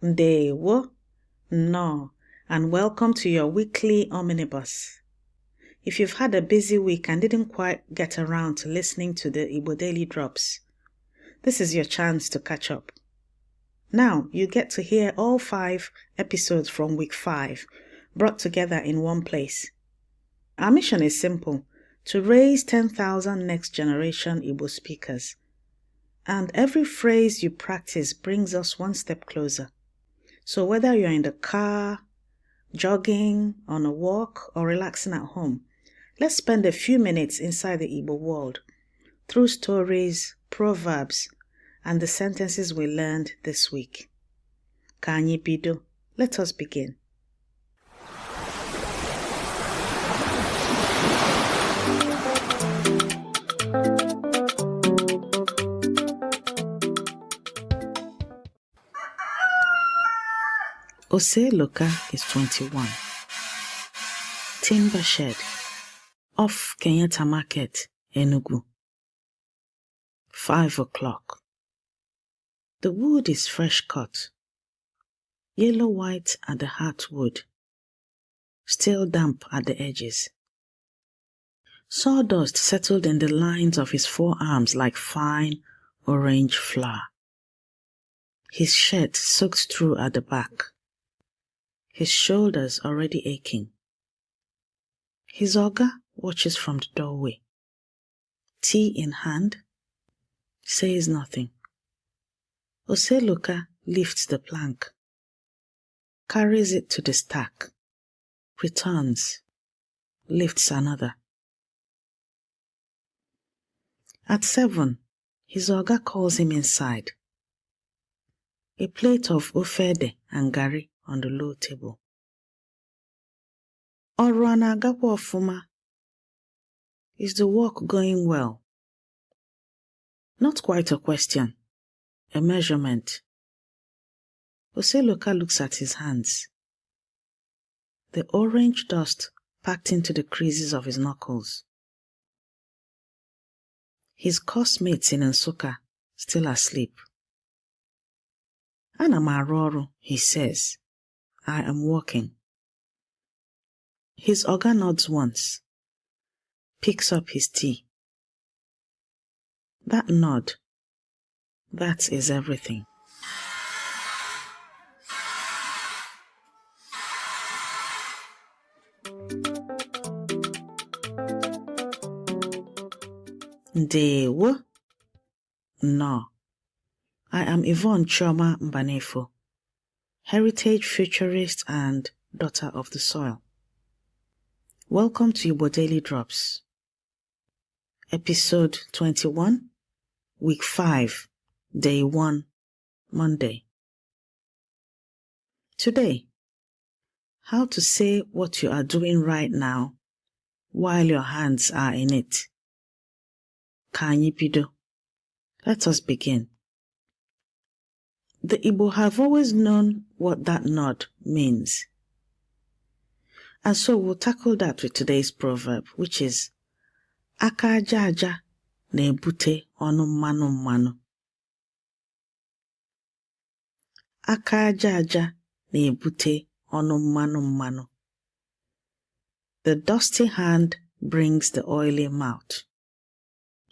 Ndewo, no, and welcome to your weekly omnibus. If you've had a busy week and didn't quite get around to listening to the Igbo Daily Drops, this is your chance to catch up. Now, you get to hear all 5 episodes from week 5, brought together in one place. Our mission is simple, to raise 10,000 next generation Igbo speakers. And every phrase you practice brings us one step closer. So whether you're in the car, jogging, on a walk, or relaxing at home, let's spend a few minutes inside the Igbo world, through stories, proverbs, and the sentences we learned this week. Ka anyị bido. Let us begin. Ose Loka is 21. Timber shed off Kenyatta Market, Enugu. 5 o'clock. The wood is fresh cut, yellow-white at the heartwood, still damp at the edges. Sawdust settled in the lines of his forearms like fine orange flour. His shirt soaked through at the back, his shoulders already aching. His oga watches from the doorway. Tea in hand, says nothing. Ose Loka lifts the plank, carries it to the stack, returns, lifts another. At 7, his oga calls him inside. A plate of ofede and garri on the low table. Ọrụ ana-agakwa ọfụma? Is the work going well? Not quite a question, a measurement. Ose Loka looks at his hands. The orange dust packed into the creases of his knuckles. His course mates in Nsukka still asleep. Ana m arụ ọrụ, he says. I am working. His oga nods once, picks up his tea. That nod, that is everything. Ndewo? No. I am Yvonne Chioma Mbanefo, heritage futurist and daughter of the soil. Welcome to Igbo Daily Drops. Episode 21, Week 5, Day 1, Monday. Today, how to say what you are doing right now while your hands are in it. Ka anyị bido. Let us begin. The Igbo have always known what that nod means. And so we'll tackle that with today's proverb, which is Aka aja aja na-ebute ọnụ mmanụ mmanụ. Aka aja aja na-ebute ọnụ mmanụ mmanụ. The dusty hand brings the oily mouth.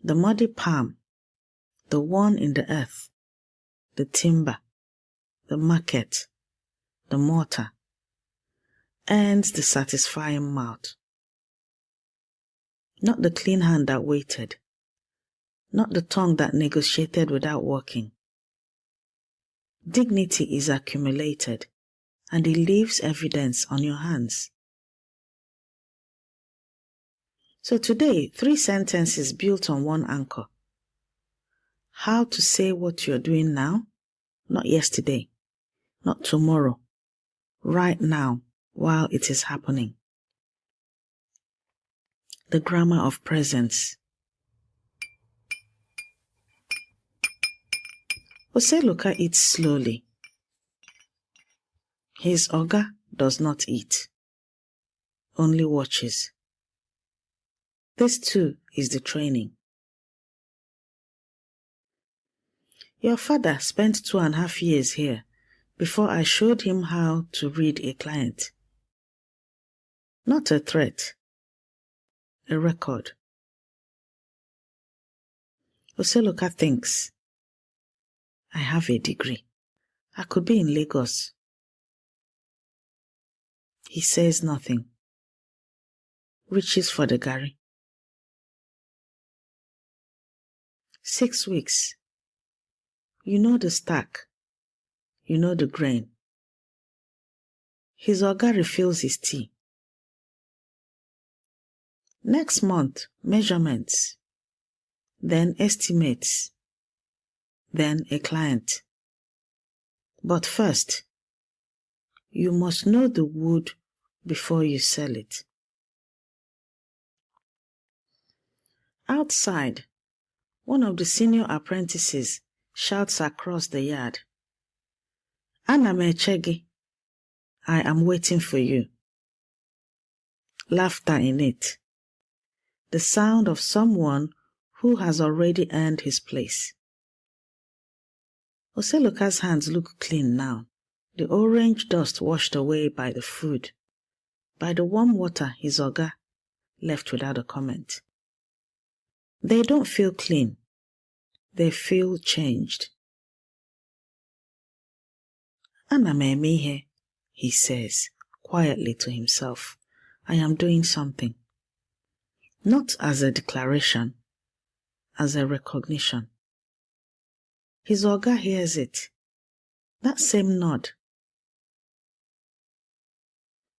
The muddy palm, the one in the earth, the timber, the market, the mortar, earns the satisfying mouth. Not the clean hand that waited, not the tongue that negotiated without working. Dignity is accumulated, and it leaves evidence on your hands. So today, 3 sentences built on one anchor. How to say what you're doing now, not yesterday, not tomorrow, right now, while it is happening. The grammar of presence. Ose Loka eats slowly. His oga does not eat, only watches. This too is the training. Your father spent 2.5 years here before I showed him how to read a client. Not a threat, a record. Oseloka thinks, I have a degree. I could be in Lagos. He says nothing. Reaches for the garri. 6 weeks. You know the stack. You know the grain. His oga refills his tea. Next month, measurements. Then estimates. Then a client. But first, you must know the wood before you sell it. Outside, one of the senior apprentices shouts across the yard, Ana m eche gị. I am waiting for you. Laughter in it. The sound of someone who has already earned his place. Oseloka's hands look clean now, the orange dust washed away by the food, by the warm water his oga left without a comment. They don't feel clean. They feel changed. Ana m eme ihe, he says, quietly to himself. I am doing something. Not as a declaration, as a recognition. His oga hears it. That same nod.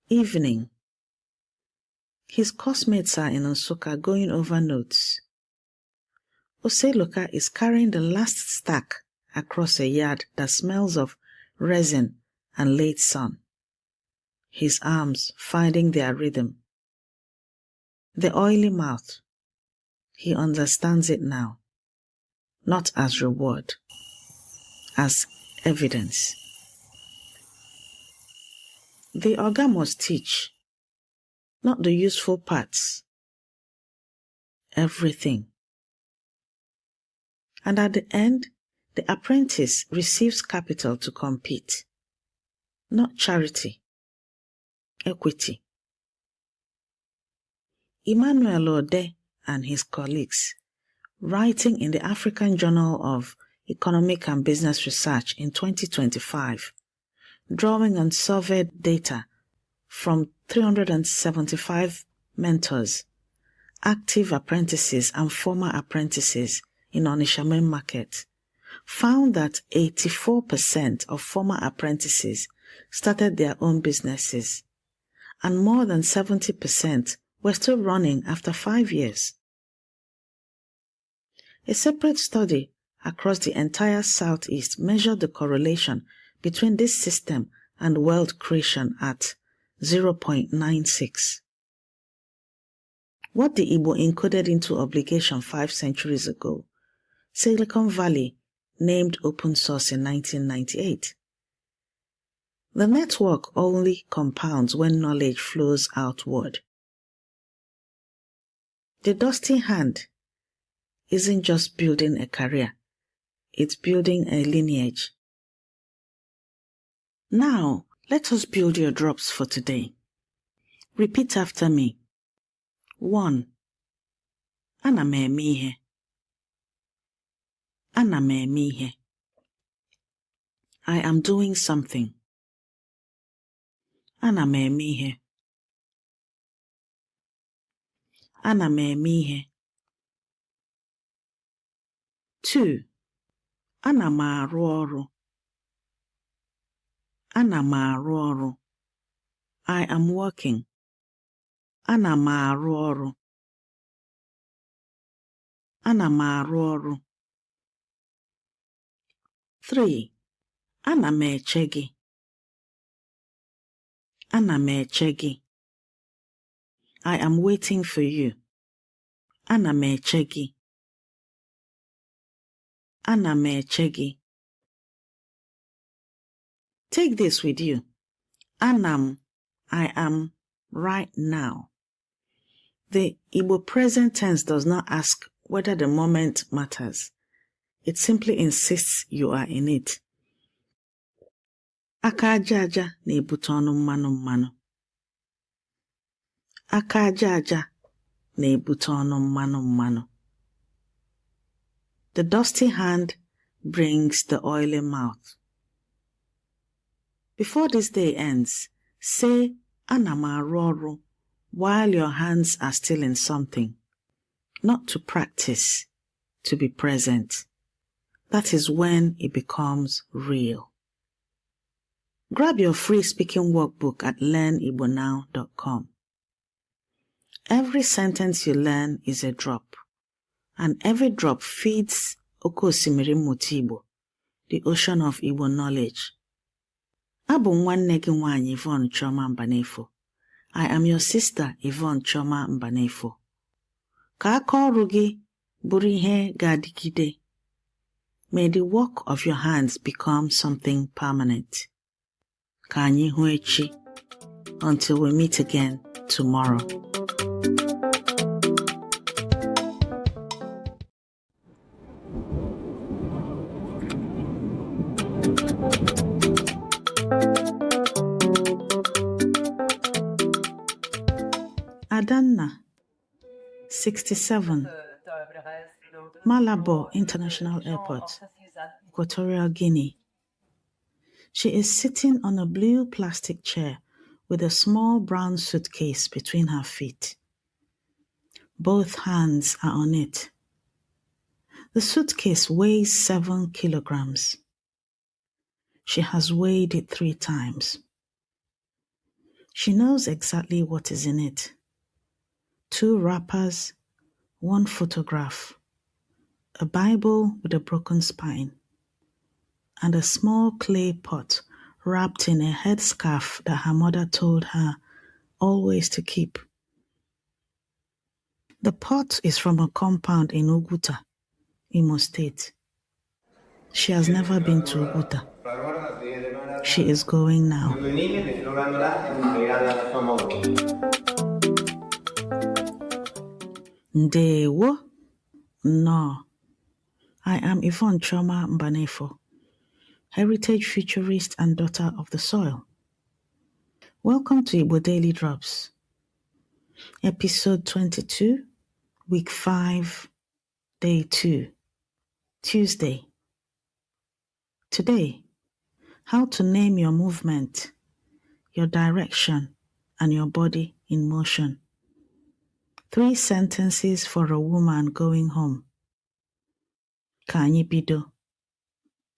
Evening. His classmates are in Nsukka going over notes. Oseloka is carrying the last stack across a yard that smells of resin and late sun. His arms finding their rhythm. The oily mouth. He understands it now. Not as reward, as evidence. The oga must teach, not the useful parts. Everything. And at the end, the apprentice receives capital to compete. Not charity. Equity. Emmanuel Ode and his colleagues, writing in the African Journal of Economic and Business Research in 2025, drawing on surveyed data from 375 mentors, active apprentices and former apprentices in Onitsha main market, found that 84% of former apprentices started their own businesses, and more than 70% were still running after 5 years. A separate study across the entire Southeast measured the correlation between this system and wealth creation at 0.96. What the Igbo encoded into obligation 5 centuries ago, Silicon Valley named open source in 1998. The network only compounds when knowledge flows outward. The dusty hand isn't just building a career, it's building a lineage. Now, let us build your drops for today. Repeat after me. 1. Ana m eme ihe. Ana m eme ihe. I am doing something. Ana m eme ihe. Ana m eme ihe. 2. Ana m arụ ọrụ. Ana m arụ ọrụ. I am working. Ana m arụ ọrụ. Ana m arụ ọrụ. 3. Ana m eche gị. Ana m eche gị. I am waiting for you. Ana m eche gị. Ana m eche gị. Take this with you. Anam, I am, right now. The Igbo present tense does not ask whether the moment matters. It simply insists you are in it. Aka aja aja na-ebute ọnụ mmanụ mmanụ. Aka aja aja na-ebute ọnụ mmanụ mmanụ. The dusty hand brings the oily mouth. Before this day ends, say, "Ana m arụ ọrụ," while your hands are still in something. Not to practice, to be present. That is when it becomes real. Grab your free speaking workbook at learnibonow.com. Every sentence you learn is a drop, and every drop feeds Oke Osimiri Mmụta Igbo, the ocean of Igbo knowledge. Abụ nwanne gị nwaanyị Yvonne Chioma Mbanefo. I am your sister Yvonne Chioma Mbanefo. Ka aka ọrụ gị bụrụ ihe ga-adịgide. May the work of your hands become something permanent. Ka anyị hụ echi. Until we meet again tomorrow. Adanna, 67, Malabo International Airport, Equatorial Guinea. She is sitting on a blue plastic chair with a small brown suitcase between her feet. Both hands are on it. The suitcase weighs 7 kilograms. She has weighed it 3 times. She knows exactly what is in it. 2 wrappers, 1 photograph, a Bible with a broken spine, and a small clay pot wrapped in a headscarf that her mother told her always to keep. The pot is from a compound in Oguta, Imo State. She has never been to Oguta. She is going now. Ndewo. No. I am Yvonne Chioma Mbanefo, heritage futurist and daughter of the soil. Welcome to Igbo Daily Drops, episode 22, week 5, day 2, Tuesday. Today, how to name your movement, your direction, and your body in motion. 3 sentences for a woman going home. Ka anyị bido.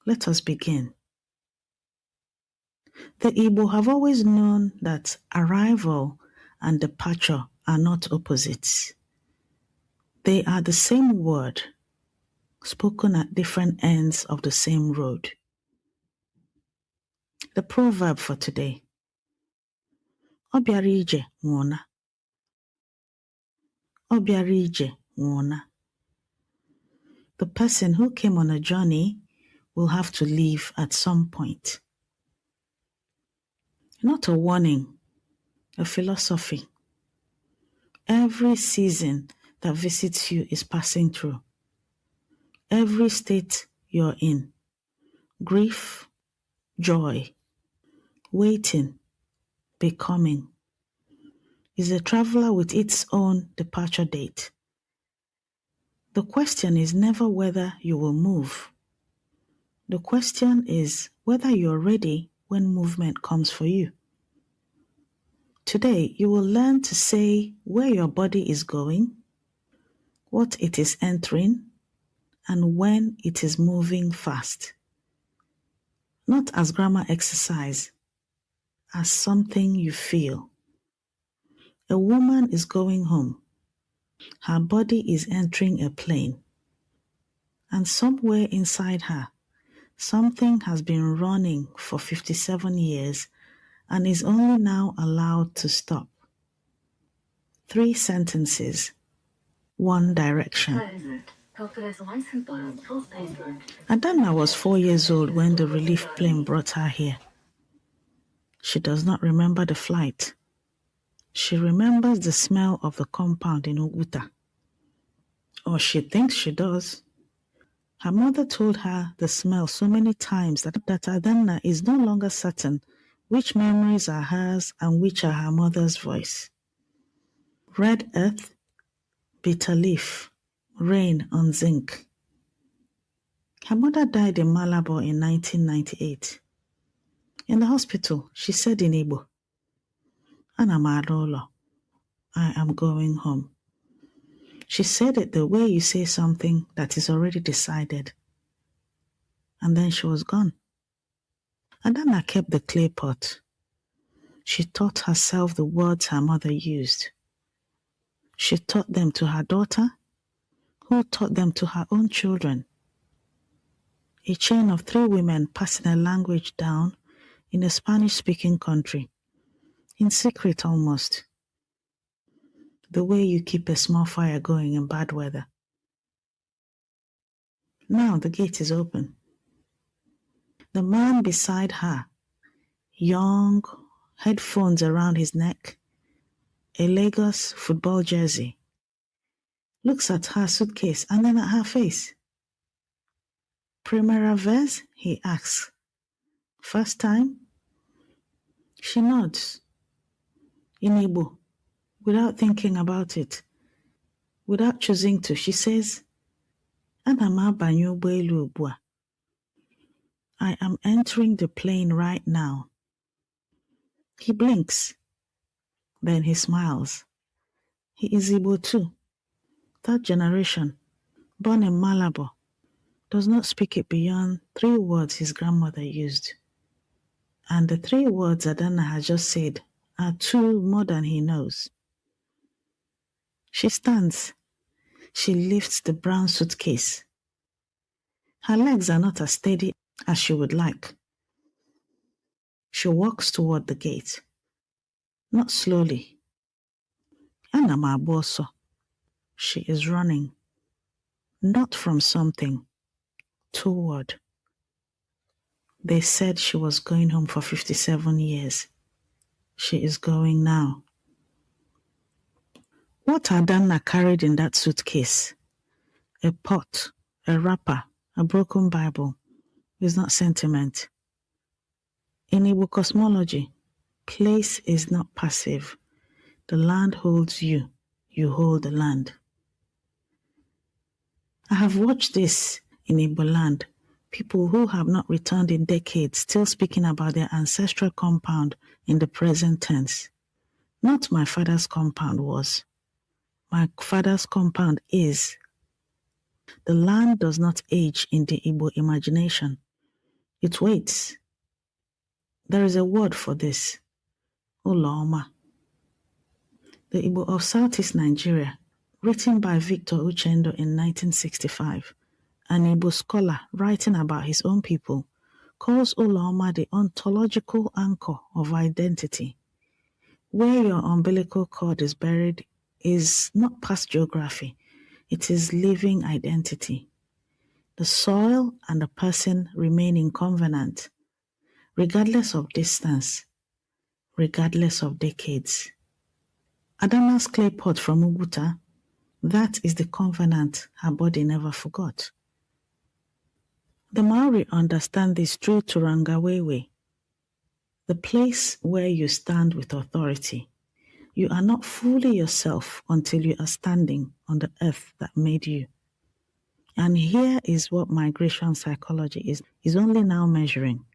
Let us begin. The Igbo have always known that arrival and departure are not opposites. They are the same word, spoken at different ends of the same road. The proverb for today. Ọ bịara ije nwụọna. Ọ bịara ije nwụọna. The person who came on a journey will have to leave at some point. Not a warning, a philosophy. Every season that visits you is passing through. Every state you're in, grief, joy, waiting, becoming, is a traveler with its own departure date. The question is never whether you will move. The question is whether you're ready when movement comes for you. Today, you will learn to say where your body is going, what it is entering, and when it is moving fast. Not as grammar exercise, as something you feel. A woman is going home. Her body is entering a plane. And somewhere inside her, something has been running for 57 years and is only now allowed to stop. 3 sentences, 1 direction. Adanna was 4 years old when the relief plane brought her here. She does not remember the flight. She remembers the smell of the compound in Oguta. Or she thinks she does. Her mother told her the smell so many times that Adanna is no longer certain which memories are hers and which are her mother's voice. Red earth, bitter leaf, rain on zinc. Her mother died in Malabo in 1998. In the hospital, she said in Igbo, "Ana m ala ụlọ. I am going home." She said it the way you say something that is already decided. And then she was gone. Adanna kept the clay pot. She taught herself the words her mother used. She taught them to her daughter, who taught them to her own children. A chain of 3 women passing a language down in a Spanish-speaking country, in secret almost, the way you keep a small fire going in bad weather. Now the gate is open. The man beside her, young, headphones around his neck, a Lagos football jersey, looks at her suitcase and then at her face. "Primera vez?" he asks. "First time?" She nods. In Igbo, without thinking about it, without choosing to, she says, "Ana m abanye ụgbọelu ugbu a." I am entering the plane right now. He blinks. Then he smiles. He is Igbo too. Third generation, born in Malabo, does not speak it beyond 3 words his grandmother used. And the 3 words Adanna has just said are 2 more than he knows. She stands. She lifts the brown suitcase. Her legs are not as steady as she would like. She walks toward the gate. Not slowly. Ana m agba ọsọ. She is running. Not from something. Toward. They said she was going home for 57 years. She is going now. What Adanna carried in that suitcase, a pot, a wrapper, a broken Bible, is not sentiment. In Igbo cosmology, place is not passive. The land holds you. You hold the land. I have watched this in Igbo land. People who have not returned in decades still speaking about their ancestral compound in the present tense. Not my father's compound was. My father's compound is. The land does not age in the Igbo imagination. It waits. There is a word for this. Ụlọma. The Igbo of Southeast Nigeria, written by Victor Uchendo in 1965, an Igbo scholar writing about his own people, calls Ụlọma the ontological anchor of identity. Where your umbilical cord is buried is not past geography, it is living identity. The soil and the person remain in covenant, regardless of distance, regardless of decades. Adanna's clay pot from Uguta, that is the covenant her body never forgot. The Maori understand this through Turangawewe, the place where you stand with authority. You are not fully yourself until you are standing on the earth that made you. And here is what migration psychology is only now measuring.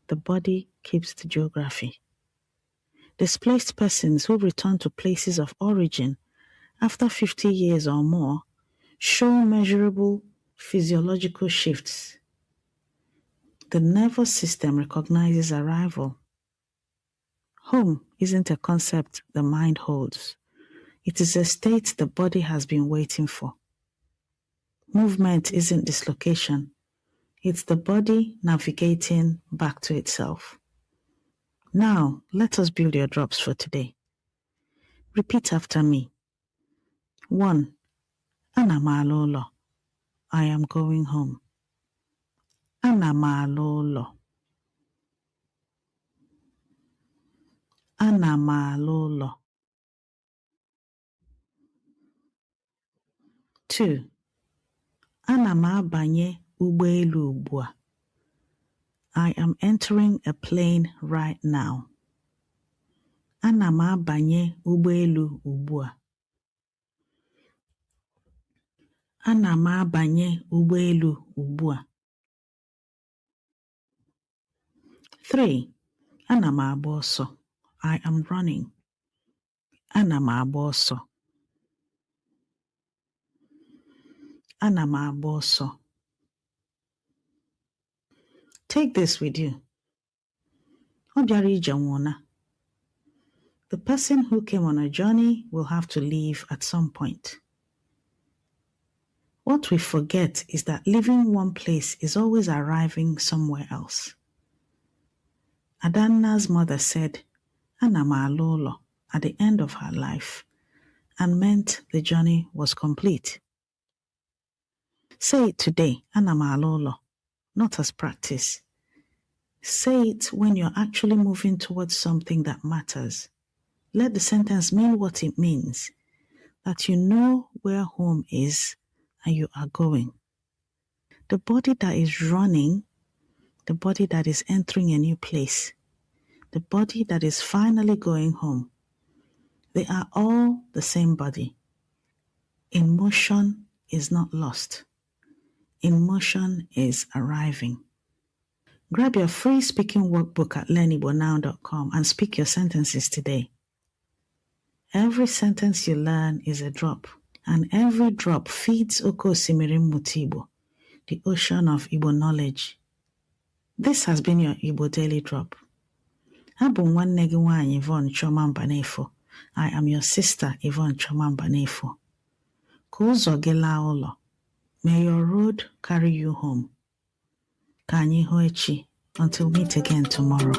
The body keeps the geography. Displaced persons who return to places of origin after 50 years or more show measurable physiological shifts. The nervous system recognizes arrival. Home isn't a concept the mind holds. It is a state the body has been waiting for. Movement isn't dislocation. It's the body navigating back to itself. Now, let us build your drops for today. Repeat after me. 1. Ana m ala ụlọ. I am going home. Ana m ala ụlọ. Ana m ala ụlọ. 2. Ana m abanye ụgbọelu ugbu a. I am entering a plane right now. Ana m abanye ụgbọelu ugbu a. Ana m abanye ụgbọelu ugbu a. 3. Ana m agba ọsọ. I am running. Ana m agba ọsọ. Ana m agba ọsọ. Take this with you. Ọ bịara ije nwụna. The person who came on a journey will have to leave at some point. What we forget is that leaving one place is always arriving somewhere else. Adanna's mother said, Ana m ala ụlọ at the end of her life, and meant the journey was complete. Say it today, Ana m ala ụlọ, not as practice. Say it when you're actually moving towards something that matters. Let the sentence mean what it means, that you know where home is and you are going. The body that is running, the body that is entering a new place, the body that is finally going home, they are all the same body. In motion is not lost. In motion is arriving. Grab your free speaking workbook at learnibonow.com and speak your sentences today. Every sentence you learn is a drop, and every drop feeds Oke Osimiri Mmụta Igbo, the ocean of Igbo knowledge. This has been your Igbo Daily Drop. Abụ m nwanne gị nwaanyị Yvonne Chioma Mbanefo. I am your sister Yvonne Chioma Mbanefo. Ka ụzọ gị laa ụlọ. May your road carry you home. Ka anyị hụ echi. Until we meet again tomorrow.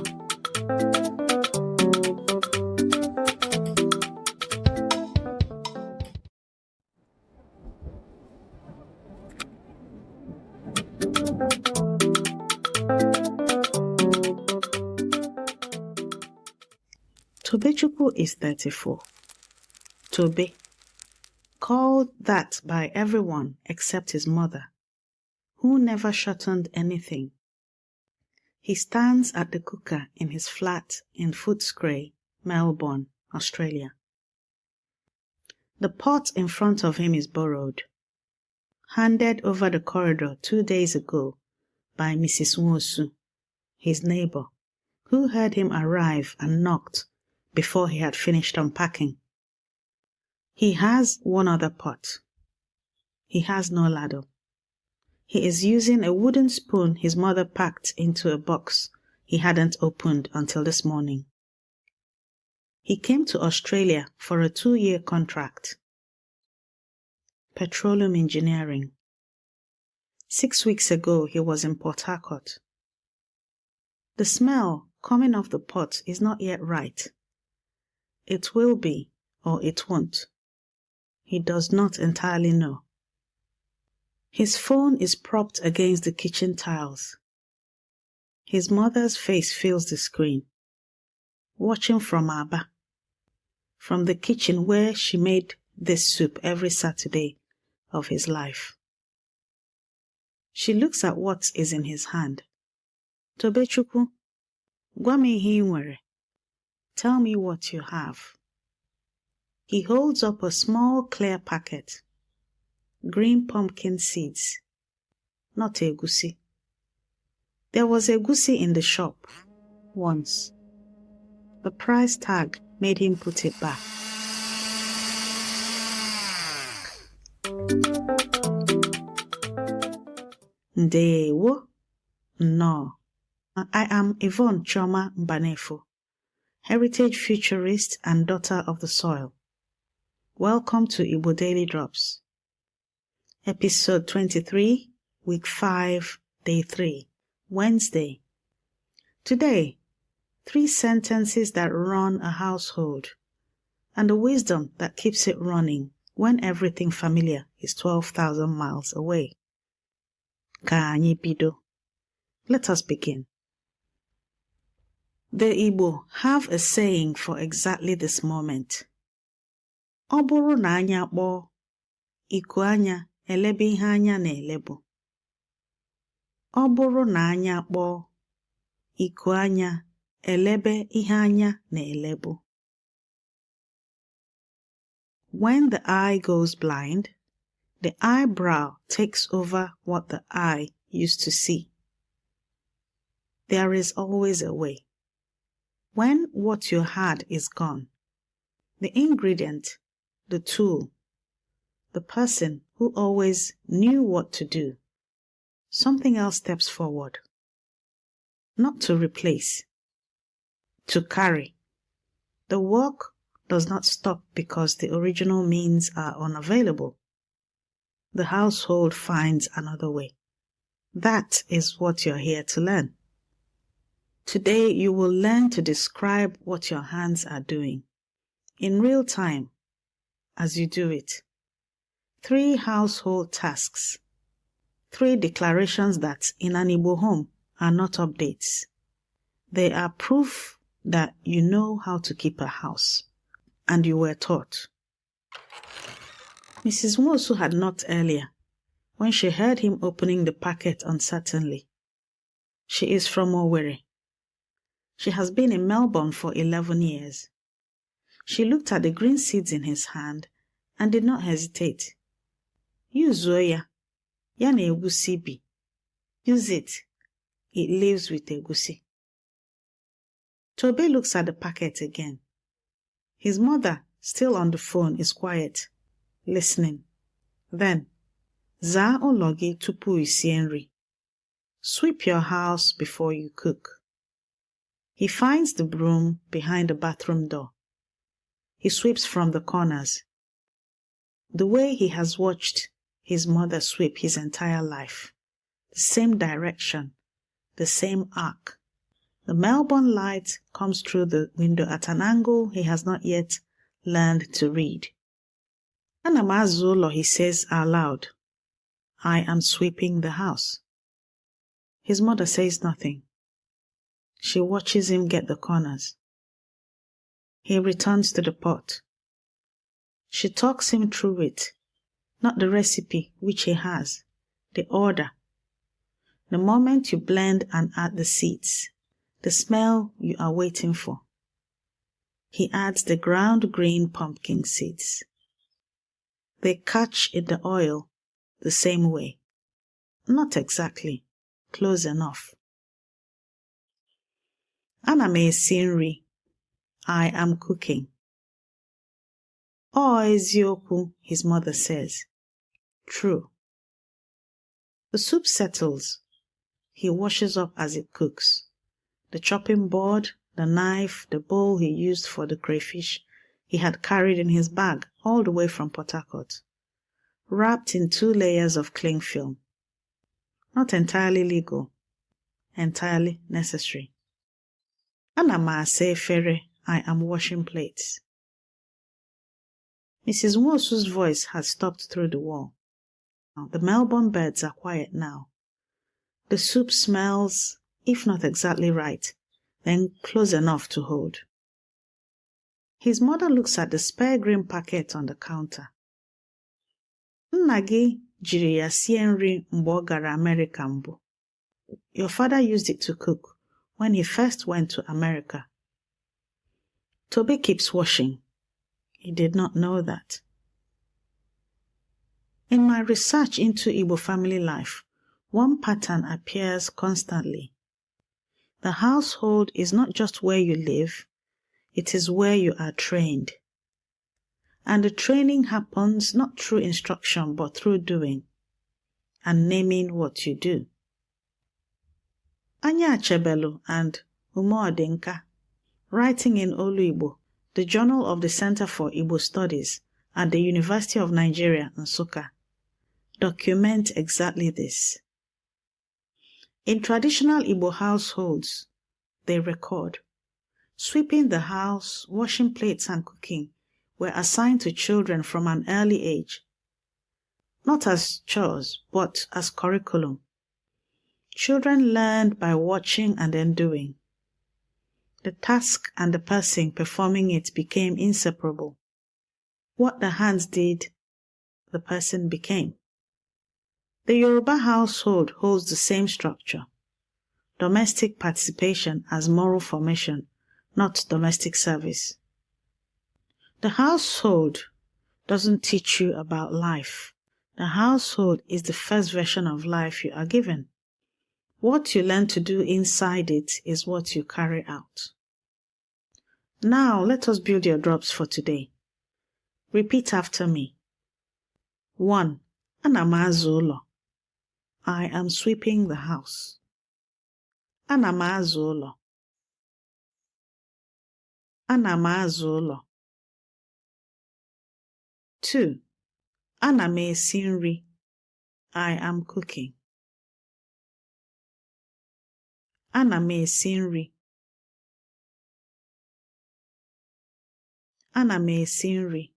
Tobechukwu is 34. Tobe, called that by everyone except his mother, who never shortened anything. He stands at the cooker in his flat in Footscray, Melbourne, Australia. The pot in front of him is borrowed, handed over the corridor 2 days ago by Mrs. Nwosu, his neighbor, who heard him arrive and knocked before he had finished unpacking. He has one other pot. He has no ladle. He is using a wooden spoon his mother packed into a box he hadn't opened until this morning. He came to Australia for a 2-year contract. Petroleum engineering. 6 weeks ago, he was in Port Harcourt. The smell coming off the pot is not yet right. It will be, or it won't. He does not entirely know. His phone is propped against the kitchen tiles. His mother's face fills the screen, watching from Aba, from the kitchen where she made this soup every Saturday of his life. She looks at what is in his hand. Tobechukwu, gwa m ihe ị nwere. Tell me what you have. He holds up a small clear packet. Green pumpkin seeds. Not egusi. There was egusi in the shop once. The price tag made him put it back. Ndewo. No. I am Yvonne Chioma Mbanefo, heritage futurist and daughter of the soil. Welcome to Igbo Daily Drops. Episode 23, Week 5, Day 3, Wednesday. Today, 3 sentences that run a household, and the wisdom that keeps it running when everything familiar is 12,000 miles away. Ka anyị bido. Let us begin. The Igbo have a saying for exactly this moment. Ọ bụrụ na anya kpọọ, iku anya elebe ihe anya na-elebu. Ọ bụrụ na anya kpọọ, iku anya elebe ihe anya na-elebu. When the eye goes blind, the eyebrow takes over what the eye used to see. There is always a way. When what you had is gone, the ingredient, the tool, the person who always knew what to do, something else steps forward. Not to replace, to carry. The work does not stop because the original means are unavailable. The household finds another way. That is what you're here to learn. Today you will learn to describe what your hands are doing in real time as you do it. 3 household tasks. 3 declarations that in an Igbo home are not updates. They are proof that you know how to keep a house, and you were taught. Mrs. Nwosu had knocked earlier when she heard him opening the packet uncertainly. She is from Owerri. She has been in Melbourne for 11 years. She looked at the green seeds in his hand and did not hesitate. Use ya. Ya na egusi bi. Use it. It lives with egusi. Tobe looks at the packet again. His mother, still on the phone, is quiet, listening. Then, zaa ụlọ gị tupu isie nri. Sweep your house before you cook. He finds the broom behind the bathroom door. He sweeps from the corners. The way he has watched his mother sweep his entire life. The same direction, the same arc. The Melbourne light comes through the window at an angle he has not yet learned to read. Ana m azụ ụlọ, he says aloud. I am sweeping the house. His mother says nothing. She watches him get the corners. He returns to the pot. She talks him through it, not the recipe which he has, the order. The moment you blend and add the seeds, the smell you are waiting for. He adds the ground green pumpkin seeds. They catch in the oil the same way. Not exactly, close enough. Ana m esi nri. I am cooking. Ọ eziokwu, his mother says. True. The soup settles. He washes up as it cooks. The chopping board, the knife, the bowl he used for the crayfish he had carried in his bag all the way from Port Harcourt, wrapped in 2 layers of cling film. Not entirely legal, entirely necessary. Ana m asa efere. I am washing plates. Mrs. Nwosu's voice had stopped through the wall. The Melbourne birds are quiet now. The soup smells, if not exactly right, then close enough to hold. His mother looks at the spare green packet on the counter. Nna gị jiri ya sie nri mgbe ọ gara America mbụ. Your father used it to cook when he first went to America. Toby keeps washing. He did not know that. In my research into Igbo family life, one pattern appears constantly. The household is not just where you live, it is where you are trained. And the training happens not through instruction but through doing and naming what you do. Anya Achebelu and Umo writing in Olu Igbo, the Journal of the Center for Igbo Studies at the University of Nigeria, Nsukka, document exactly this. In traditional Igbo households, they record, sweeping the house, washing plates and cooking were assigned to children from an early age, not as chores, but as curriculum. Children learned by watching and then doing. The task and the person performing it became inseparable. What the hands did, the person became. The Yoruba household holds the same structure. Domestic participation as moral formation, not domestic service. The household doesn't teach you about life. The household is the first version of life you are given. What you learn to do inside it is what you carry out. Now let us build your drops for today. Repeat after me. 1. Ana m azụ ụlọ. I am sweeping the house. Ana m azụ ụlọ. Ana m azụ ụlọ. 2. Ana m esi nri. I am cooking. Ana m esi nri. Ana m esi nri.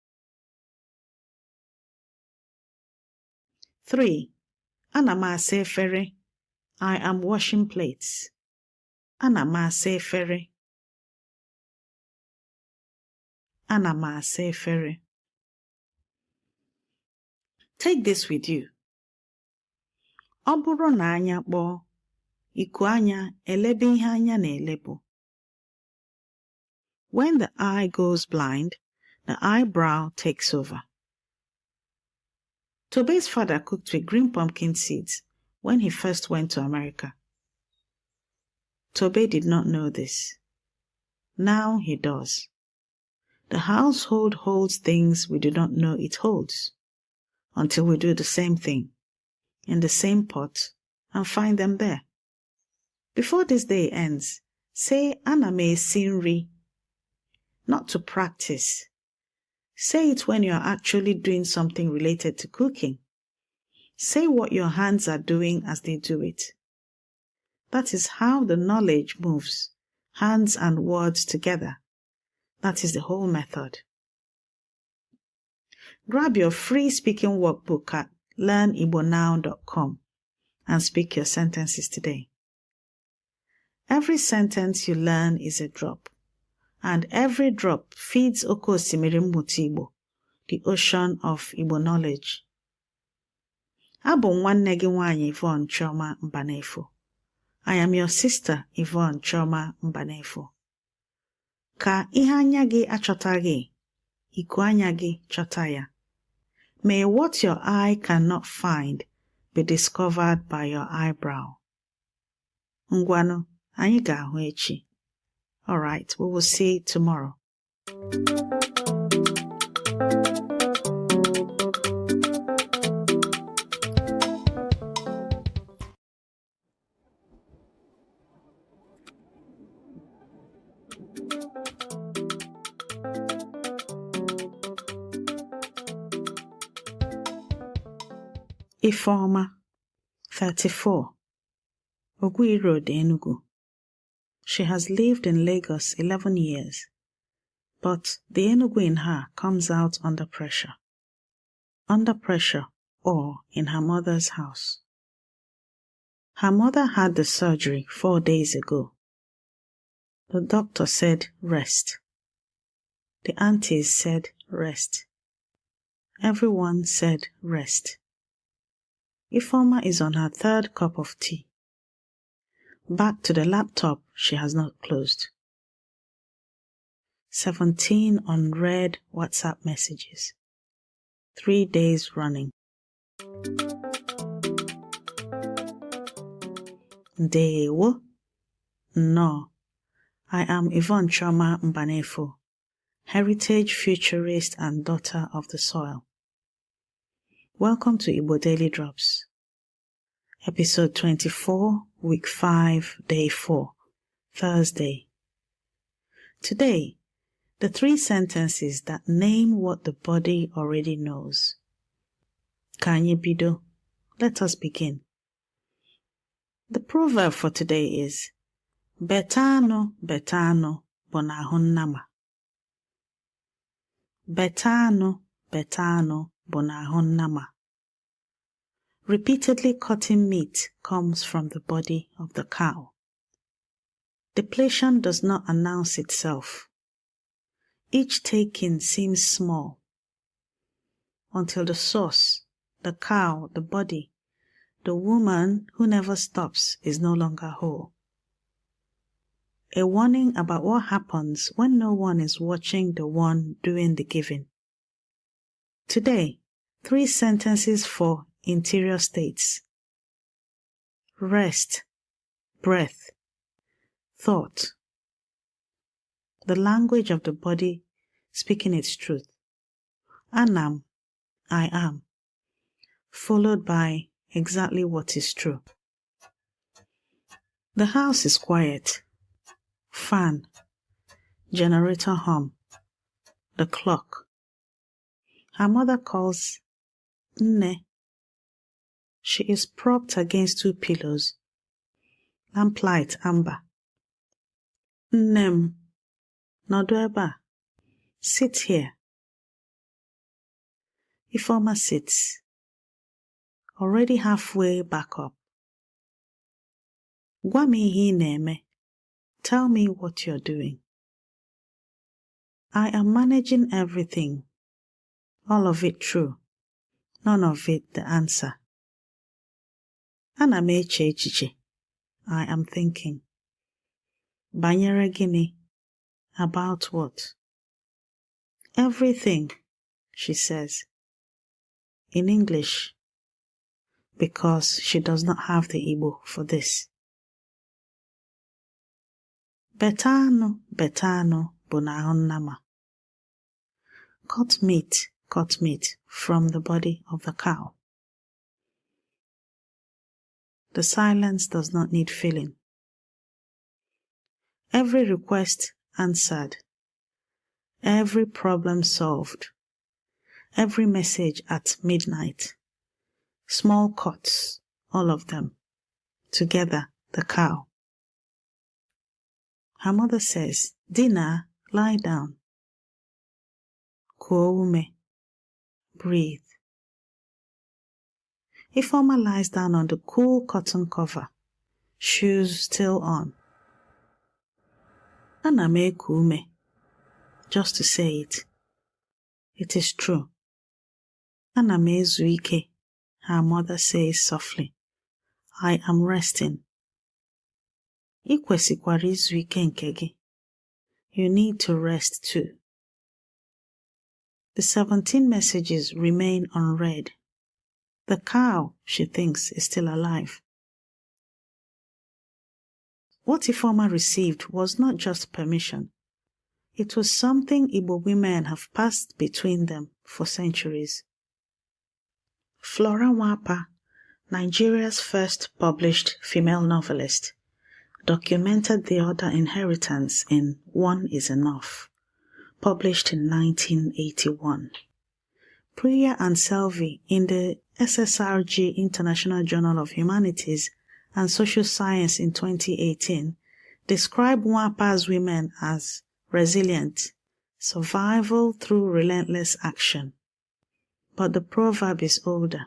3. Ana m asa efere. I am washing plates. Ana m asa efere. Ana m asa efere. Take this with you. Ọ bụrụ na anya kpọọ, iku anya elebe ihe anya na-elebu. When the eye goes blind, the eyebrow takes over. Tobe's father cooked with green pumpkin seeds when he first went to America. Tobe did not know this. Now he does. The household holds things we do not know it holds, until we do the same thing, in the same pot, and find them there. Before this day ends, say Ana m esi nri, not to practice. Say it when you are actually doing something related to cooking. Say what your hands are doing as they do it. That is how the knowledge moves, hands and words together. That is the whole method. Grab your free speaking workbook at learnibonow.com and speak your sentences today. Every sentence you learn is a drop, and every drop feeds Oke Osimiri Mmụta Igbo, the ocean of Igbo knowledge. Abụ m nwanne gị nwaanyị Yvonne Chioma Mbanefo. I am your sister Yvonne Chioma Mbanefo. Ka ihe anya gị achọtaghị, iku anya gị chọta ya. May what your eye cannot find be discovered by your eyebrow. Ngwanụ, anyị ga-ahụ echi. All right, we will see tomorrow. Ifeoma, 34, Ogui Road, Enugu. She has lived in Lagos 11 years, but the Enugu in her comes out under pressure. Under pressure or in her mother's house. Her mother had the surgery 4 days ago. The doctor said rest. The aunties said rest. Everyone said rest. Ifeoma is on her 3rd cup of tea. Back to the laptop she has not closed. 17 unread WhatsApp messages. 3 days running. Ndewo. No. I am Yvonne Chioma Mbanefo, heritage futurist and daughter of the soil. Welcome to Igbo Daily Drops. Episode 24, Week 5, Day 4, Thursday. Today, the 3 sentences that name what the body already knows. Ka anyị bido. Let us begin. The proverb for today is, Betano, betano, bụ n'ahụ nnama. Betano, betano, bụ n'ahụ nnama. Repeatedly cutting meat comes from the body of the cow. Depletion does not announce itself. Each taking seems small, until the source, the cow, the body, The woman who never stops is no longer whole. A warning about what happens when no one is watching the one doing the giving. Today, 3 sentences for interior states. Rest, breath, thought. The language of the body speaking its truth. Anam, I am, followed by exactly what is true. The house is quiet. Fan, generator hum, the clock. Her mother calls Nne. She is propped against 2 pillows. Lamplight amber. Nnem, nọdụ ebe a. Sit here. Ifeoma sits, already halfway back up. Gwa m ihe ị na-eme. Tell me what you're doing. I am managing everything. All of it true. None of it the answer. Ana m eche echiche. I am thinking. Banyere gịnị? About what? Everything, she says. In English, because she does not have the Igbo for this. Betanu, betanu, bụ n'ahụ nnama. Cut meat from the body of the cow. The silence does not need filling. Every request answered. Every problem solved. Every message at midnight. Small cuts, all of them. Together, the cow. Her mother says, Dina, lie down. Kuo ume. Breathe. Ifeoma lies down on the cool cotton cover, shoes still on. Ana m eku ume. Just to say it. It is true. Ana m ezu ike, her mother says softly. I am resting. I kwesikwara izu ike nke gị. You need to rest too. The 17 messages remain unread. The cow, she thinks, is still alive. What Ifeoma received was not just permission. It was something Igbo women have passed between them for centuries. Flora Nwapa, Nigeria's first published female novelist, documented the other inheritance in One is Enough, published in 1981. Priya and Selvi in the SSRG International Journal of Humanities and Social Science in 2018 describe Nwapa's women as resilient, survival through relentless action. But the proverb is older.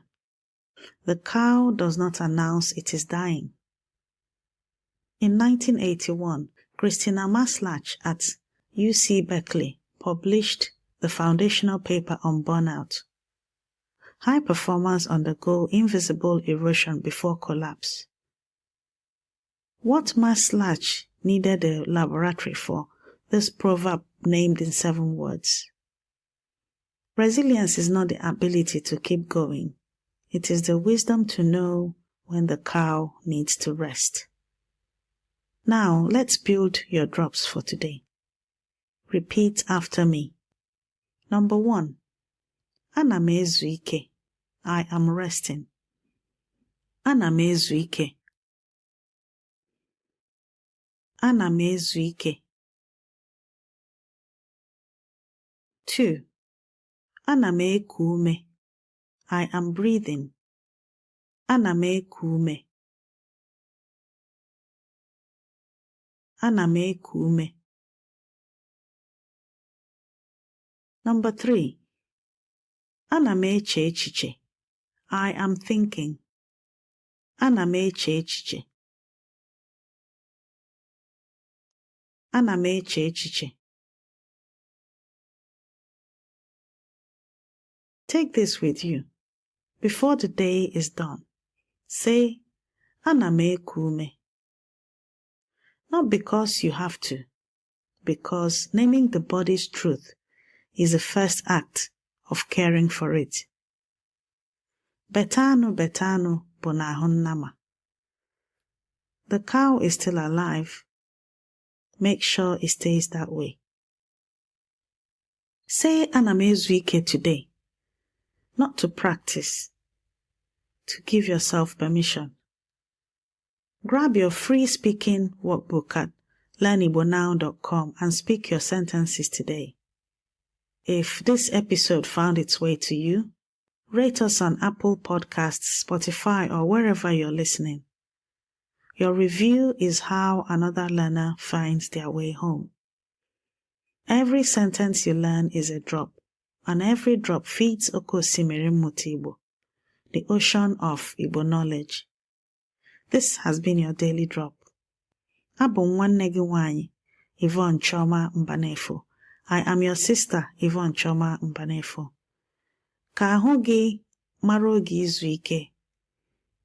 The cow does not announce it is dying. In 1981, Christina Maslach at UC Berkeley published the foundational paper on burnout. High performers undergo invisible erosion before collapse. What Maslach needed a laboratory for, this proverb named in 7 words. Resilience is not the ability to keep going. It is the wisdom to know when the cow needs to rest. Now, let's build your drops for today. Repeat after me. Number 1. Ana m ezu ike. I am resting. Ana m ezu ike. Ana m ezu ike. 2. Ana m eku ume. I am breathing. Ana m eku ume. Ana m eku ume. Number 3. Ana m eche echiche. I am thinking. Ana m eche echiche. Ana m eche echiche. Take this with you. Before the day is done, Say, ana m eku ume. Not because you have to, because naming the body's truth is the first act of caring for it. Betanu bụ n'ahụ nnama. The cow is still alive. Make sure it stays that way. Say ana m ezu ike today, not to practice, to give yourself permission. Grab your free speaking workbook at learnigbonnow.com and speak your sentences today. If this episode found its way to you, rate us on Apple Podcasts, Spotify, or wherever you're listening. Your review is how another learner finds their way home. Every sentence you learn is a drop, and every drop feeds Oke Osimiri Mmụta Igbo, the ocean of Igbo knowledge. This has been your daily drop. Abụ m nwanne gị nwanyị, Yvonne Chioma Mbanefo. I am your sister, Yvonne Chioma Mbanefo. Ka ahụ gị mara oge izu ike.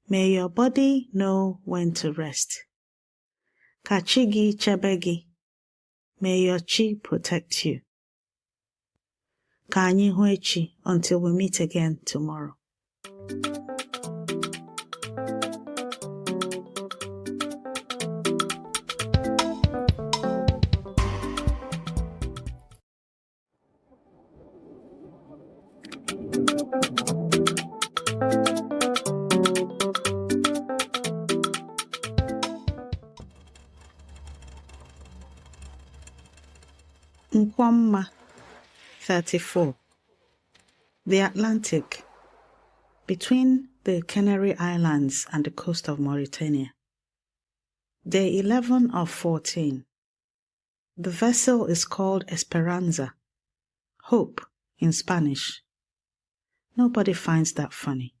May your body know when to rest. Ka chi gị chebe gị. May your chi protect you. Ka anyị hụ echi until we meet again tomorrow. Nkwamma 34. The Atlantic, between the Canary Islands and the coast of Mauritania. Day 11 of 14. The vessel is called Esperanza, hope in Spanish. Nobody finds that funny.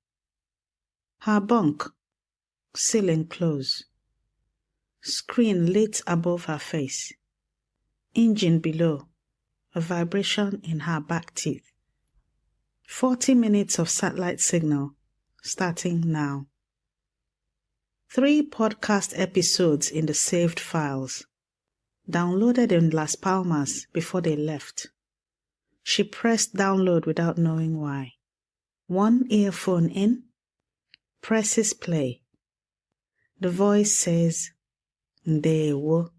Her bunk, ceiling close. Screen lit above her face. Engine below, a vibration in her back teeth. 40 minutes of satellite signal, starting now. 3 podcast episodes in the saved files, downloaded in Las Palmas before they left. She pressed download without knowing why. 1 earphone in, presses play. The voice says, Ndewo,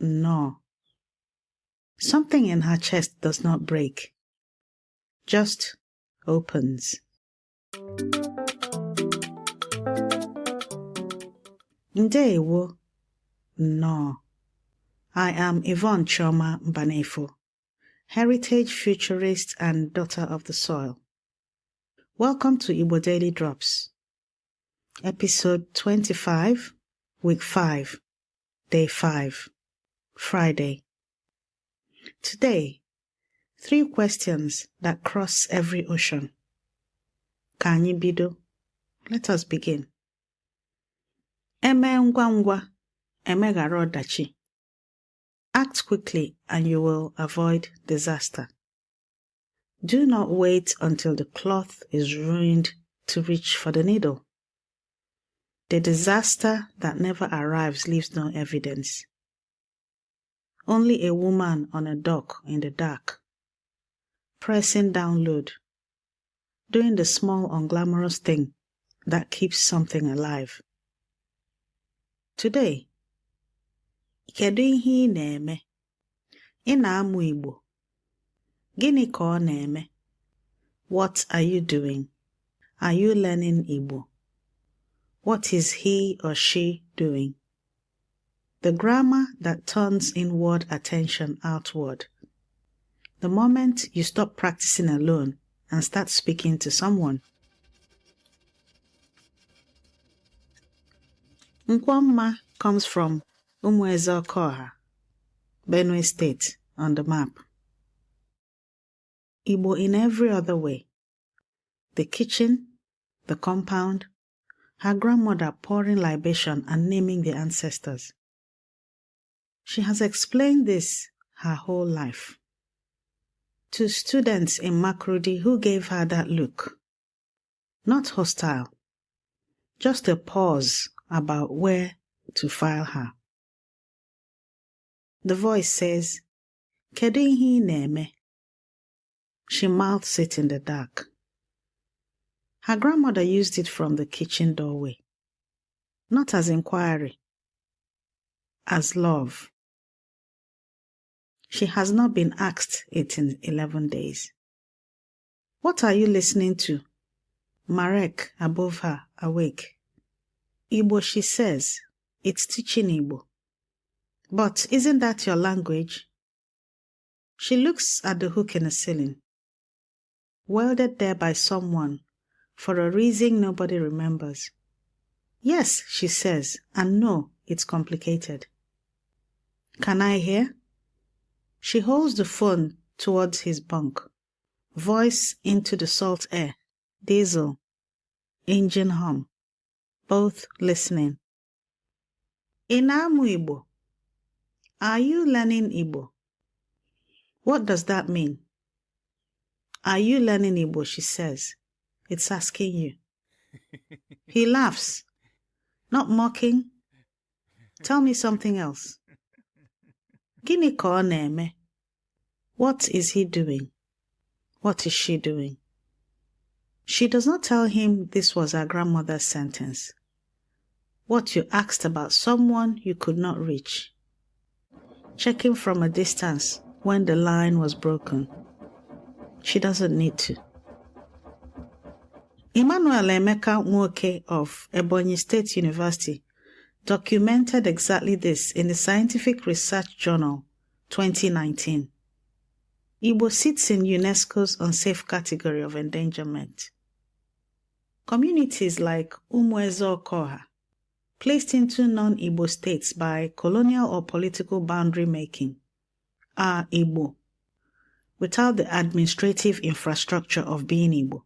no. Something in her chest does not break, just opens. Ndewo, no. I am Yvonne Chioma Mbanefo, heritage futurist and daughter of the soil. Welcome to Igbo Daily Drops, episode 25, week 5, day 5, Friday. Today, 3 questions that cross every ocean. Ka anyị bido. Let us begin. Eme ngwa ngwa, emeghara ọdachi. Act quickly and you will avoid disaster. Do not wait until the cloth is ruined to reach for the needle. The disaster that never arrives leaves no evidence. Only a woman on a dock in the dark, pressing download, doing the small unglamorous thing that keeps something alive. Today, kedu ihe ị na-eme? Ị na-amụ Igbo. Gịnị ka ọ na-eme? What are you doing? Are you learning Igbo? What is he or she doing? The grammar that turns inward attention outward. The moment you stop practicing alone and start speaking to someone. Nkwamma comes from Umuezeokoha, Benue State, on the map. Igbo in every other way. The kitchen, the compound, her grandmother pouring libation and naming the ancestors. She has explained this her whole life. To students in Makurdi who gave her that look. Not hostile, Just a pause about where to file her. The voice says, Kedu ihe ị na-eme? She mouths it in the dark. Her grandmother used it from the kitchen doorway, not as inquiry, as love. She has not been asked it in 11 days. What are you listening to? Marek above her, awake. Igbo, she says. It's teaching Igbo. But isn't that your language? She looks at the hook in the ceiling, welded there by someone for a reason nobody remembers. Yes, she says, and no, it's complicated. Can I hear? She holds the phone towards his bunk, voice into the salt air, diesel, engine hum, both listening. Ị na-amụ Igbo? Are you learning Igbo? What does that mean? Are you learning Igbo, she says. It's asking you. He laughs, not mocking. Tell me something else. Gịnị ka ọ na-eme? What is he doing? What is she doing? She does not tell him this was her grandmother's sentence. What you asked about someone you could not reach. Checking from a distance when the line was broken. She doesn't need to. Emmanuel Emeka Nwoke of Ebonyi State University documented exactly this in the Scientific Research Journal 2019. Igbo sits in UNESCO's unsafe category of endangerment. Communities like Umuezo Okoha, placed into non-Igbo states by colonial or political boundary making, are Igbo, without the administrative infrastructure of being Igbo.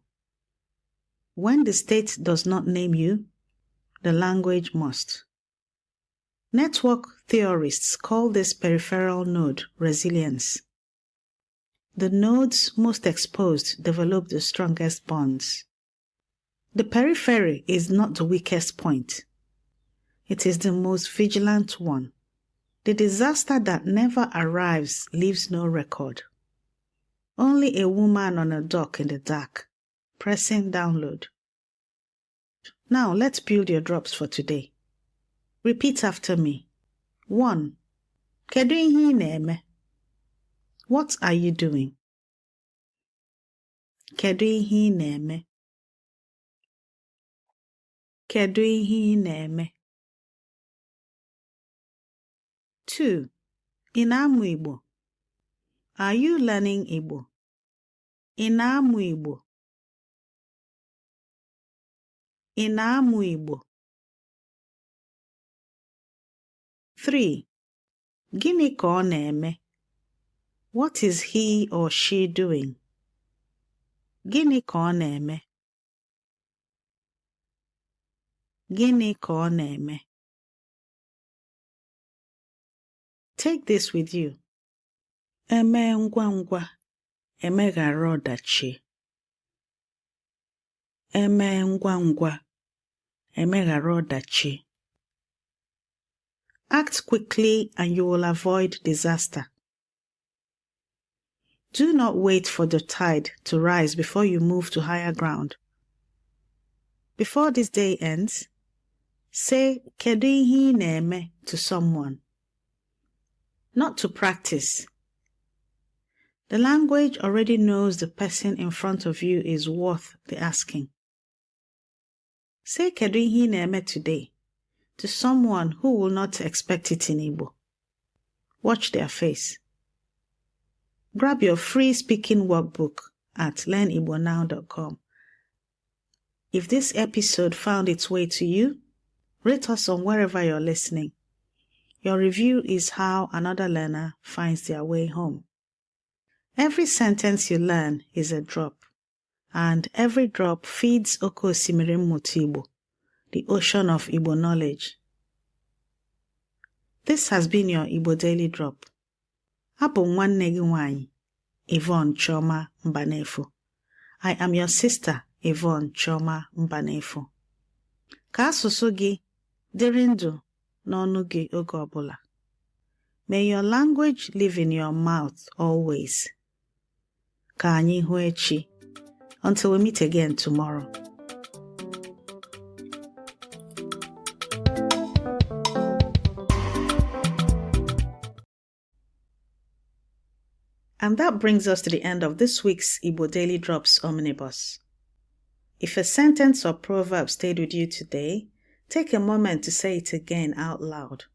When the state does not name you, the language must. Network theorists call this peripheral node resilience. The nodes most exposed develop the strongest bonds. The periphery is not the weakest point. It is the most vigilant one. The disaster that never arrives leaves no record. Only a woman on a dock in the dark, pressing download. Now let's build your drops for today. Repeat after me. 1. Kedu ihe ị na-eme? What are you doing? Kedu ihe ị na-eme? Kedu ihe ị na-eme? 2. Ị na-amụ Igbo? Are you learning Igbo? Ị na-amụ Igbo? Ị na-amụ Igbo? 3. Gịnị ka ọ na-eme? What is he or she doing? Gịnị ka ọ na-eme? Gịnị ka ọ na-eme? Take this with you. Eme ngwa ngwa, emeghara ọdachi. Eme ngwa ngwa, emeghara ọdachi. Act quickly and you will avoid disaster. Do not wait for the tide to rise before you move to higher ground. Before this day ends, say kedu ihe ị na-eme to someone. Not to practice. The language already knows the person in front of you is worth the asking. Say kedu ihe ị na-eme today to someone who will not expect it in Igbo. Watch their face. Grab your free speaking workbook at learnibonow.com. If this episode found its way to you, rate us on wherever you're listening. Your review is how another learner finds their way home. Every sentence you learn is a drop, and every drop feeds Oke Osimiri Mmụta Igbo, the ocean of Igbo knowledge. This has been your Igbo Daily Drop. Abụ m nwanne gị nwanyị, Yvonne Chioma Mbanefo. I am your sister, Yvonne Chioma Mbanefo. Ka asụsụ gị dịrị ndụ n'ọnụ gị oge ọbụla. May your language live in your mouth always. Ka anyị hụ echi. Until we meet again tomorrow. And that brings us to the end of this week's Igbo Daily Drops Omnibus. If a sentence or proverb stayed with you today, take a moment to say it again out loud.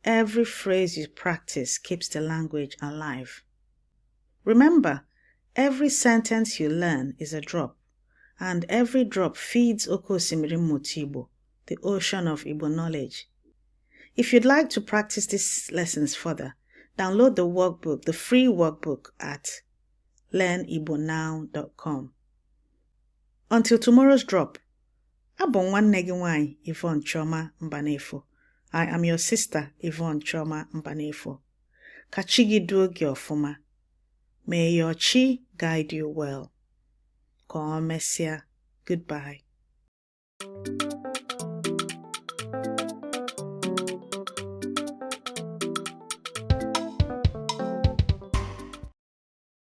Every phrase you practice keeps the language alive. Remember, every sentence you learn is a drop, and every drop feeds Oko Osimiri Mmụta Igbo, the ocean of Igbo knowledge. If you'd like to practice these lessons further, download the workbook, the free workbook at learnibonow.com. Until tomorrow's drop, abụ nwanne gị nwanyị Yvonne Chioma Mbanefo. I am your sister Yvonne Chioma Mbanefo. Ka chi gị duo gị ọfụma. May your chi guide you well. Ka o mesịa. Goodbye.